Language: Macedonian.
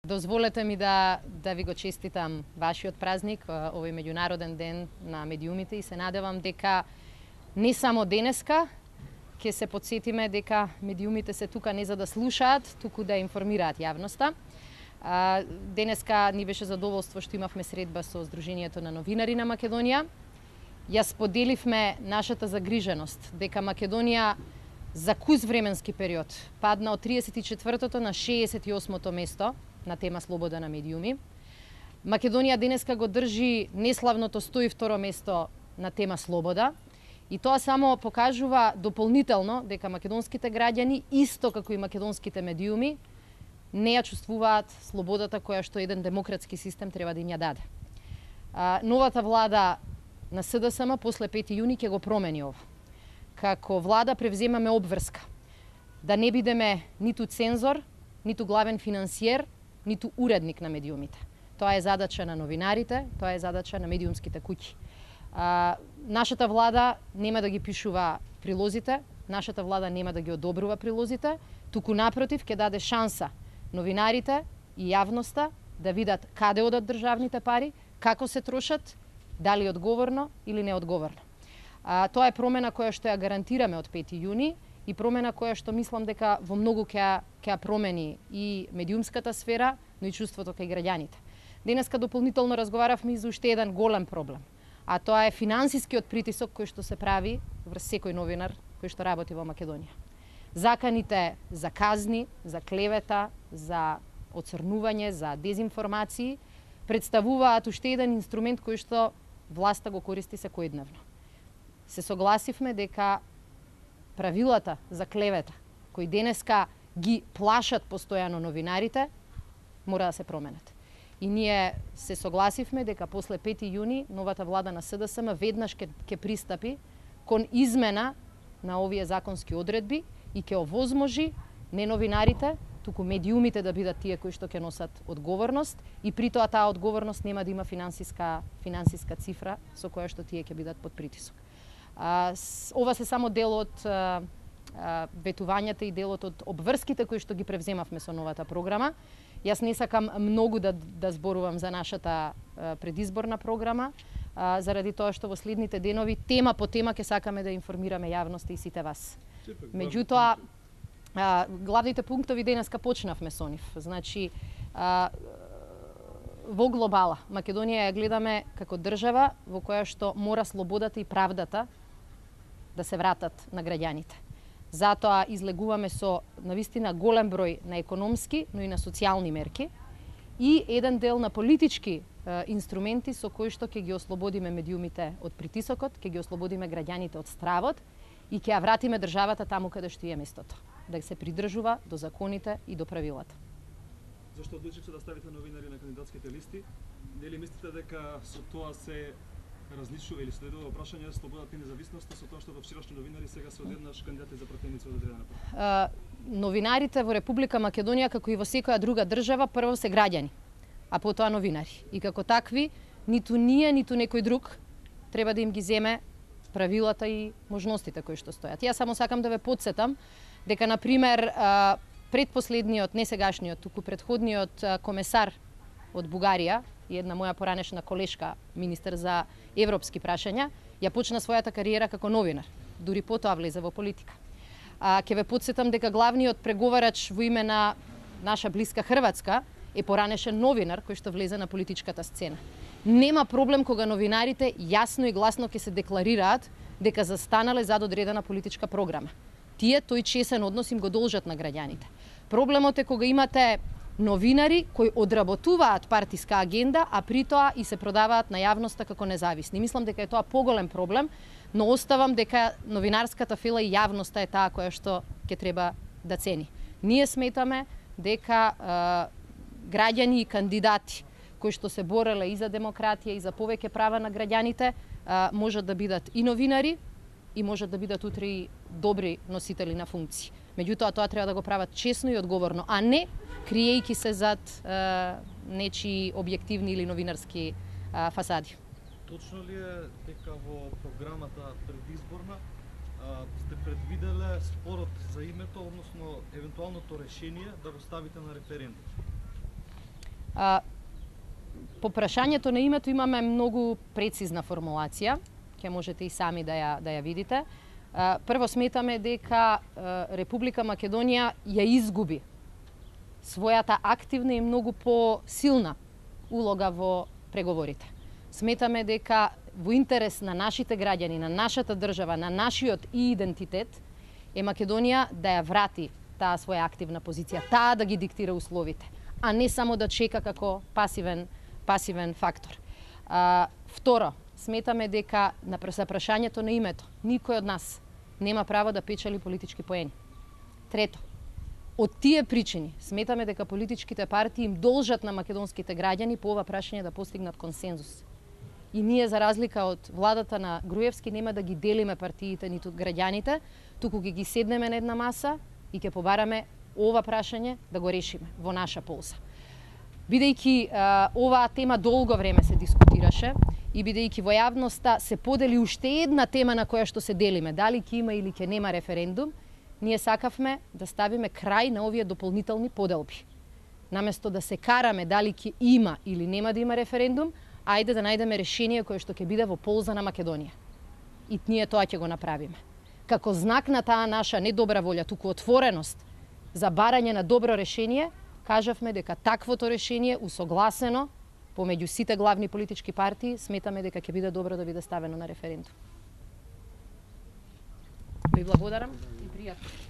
Дозволете ми да ви го честитам вашиот празник, овој меѓународен ден на медиумите, и се надевам дека не само денеска ќе се подсетиме дека медиумите се тука не за да слушаат, туку да информираат јавноста. Денеска ни беше задоволство што имавме средба со Сдруженијето на новинари на Македонија. Ја споделивме нашата загриженост дека Македонија за куз временски период падна од 34-то на 68-то место на тема слобода на медиуми. Македонија денеска го држи неславното 102-ро место на тема слобода, и тоа само покажува дополнително дека македонските граѓани, исто како и македонските медиуми, не ја чувствуваат слободата која што еден демократски систем треба да им ја даде. Новата влада на СДСМ после 5 јуни ќе го промени ова. Како влада превземаме обврска да не бидеме ниту цензор, ниту главен финансиер, ниту уредник на медиумите. Тоа е задача на новинарите, тоа е задача на медиумските куќи. Нашата влада нема да ги пишува прилозите, нашата влада нема да ги одобрува прилозите, туку напротив ќе даде шанса новинарите и јавноста да видат каде одат државните пари, како се трошат, дали одговорно или неодговорно. Тоа е промена која што ја гарантираме од 5 јуни и промена која што мислам дека во многу ќе ја промени и медиумската сфера, но и чувството кај граѓаните. Денеска дополнително разговаравме и за уште еден голем проблем, а тоа е финансискиот притисок кој што се прави врз секој новинар кој што работи во Македонија. Заканите за казни, за клевета, за оцрнување, за дезинформации представуваат уште еден инструмент кој што власта го користи секојдневно. Се согласивме дека правилата за клевета, кои денеска ги плашат постојано новинарите, мора да се променат. И ние се согласивме дека после 5 јуни новата влада на СДСМ веднаш ќе пристапи кон измена на овие законски одредби и ќе овозможи не новинарите, туку медиумите да бидат тие кои што ќе носат одговорност, и при тоа таа одговорност нема да има финансиска цифра со која што тие ќе бидат под притисок. Ова се само дел од ветувањата и делот од обврските кои што ги превземавме со новата програма. Јас не сакам многу да зборувам за нашата предизборна програма, заради тоа што во следните денови тема по тема ќе сакаме да информираме јавноста и сите вас. Меѓутоа, главните пунктови денеска почнавме со нив. Значи, во глобала, Македонија ја гледаме како држава во која што мора слободата и правдата да се вратат на граѓаните. Затоа излегуваме со навистина голем број на економски, но и на социјални мерки и еден дел на политички инструменти со кои што ќе ги ослободиме медиумите од притисокот, ќе ги ослободиме граѓаните од стравот и ќе ја вратиме државата таму каде што е местото, да се придржува до законите и до правилата. Зашто одлучивте да ставите новинари на кандидатските листи? Дали мислите дека со тоа се различува или следува прашање слободата и независноста со тоа што во вчерашни новинари сега се одеднаш кандидати за пратеници од одредена партија? Новинарите во Република Македонија, како и во секоја друга држава, прво се граѓани, а потоа новинари. И како такви, ниту ние, ниту некој друг треба да им ги земе правилата и можностите кои што стојат. Јас само сакам да ве потсетам дека, например, предпоследниот, не сегашниот, туку предходниот комесар од Бугарија и една моја поранешна колешка, министер за европски прашања, ја почна својата кариера како новинар, дури потоа влезе во политика. Ќе ве потсетам дека главниот преговарач во име на наша блиска Хрватска е поранешен новинар кој што влезе на политичката сцена. Нема проблем кога новинарите јасно и гласно ќе се декларираат дека застанале зад одредена политичка програма. Тие тој чесен однос им го должат на граѓаните. Проблемот е кога имате новинари кои одработуваат партиска агенда, а при тоа и се продаваат на јавноста како независни. Мислам дека е тоа поголем проблем, но оставам дека новинарската фила и јавноста е таа која што ќе треба да цени. Ние сметаме дека граѓани и кандидати кои што се бореле и за демократија и за повеќе права на граѓаните можат да бидат и новинари и можат да бидат утре и добри носители на функции. Меѓутоа, тоа треба да го прават честно и одговорно, а не криејќи се зад нечии објективни или новинарски фасади. Точно ли е дека во програмата предизборна сте предвиделе спорот за името, односно евентуалното решение да го ставите на референдум? По прашањето на името имаме многу прецизна формулација, ќе можете и сами да ја видите. Прво сметаме дека Република Македонија ја изгуби својата активна и многу посилна улога во преговорите. Сметаме дека во интерес на нашите граѓани, на нашата држава, на нашиот и идентитет е Македонија да ја врати таа своја активна позиција, таа да ги диктира условите, а не само да чека како пасивен фактор. Второ, сметаме дека на прашањето на името никој од нас нема право да печели политички поени. Трето, од тие причини сметаме дека политичките партии им должат на македонските граѓани по ова прашање да постигнат консензус. И ние, за разлика од владата на Груевски, нема да ги делиме партиите ниту граѓаните, туку ги седнеме на една маса и ќе побараме ова прашање да го решиме во наша полза. Бидејќи оваа тема долго време се дискутираше и бидејќи во јавноста се подели уште една тема на која што се делиме, дали ќе има или ќе нема референдум, ние сакавме да ставиме крај на овие дополнителни поделби. Наместо да се караме дали ќе има или нема да има референдум, ајде да најдеме решение кое што ќе биде во полза на Македонија. И ние тоа ќе го направиме. Како знак на таа наша не добра волја, туку отвореност за барање на добро решение, кажавме дека таквото решение, усогласено помеѓу сите главни политички партии, сметаме дека ќе биде добро да биде ставено на референдум. Ви благодарам и пријатно.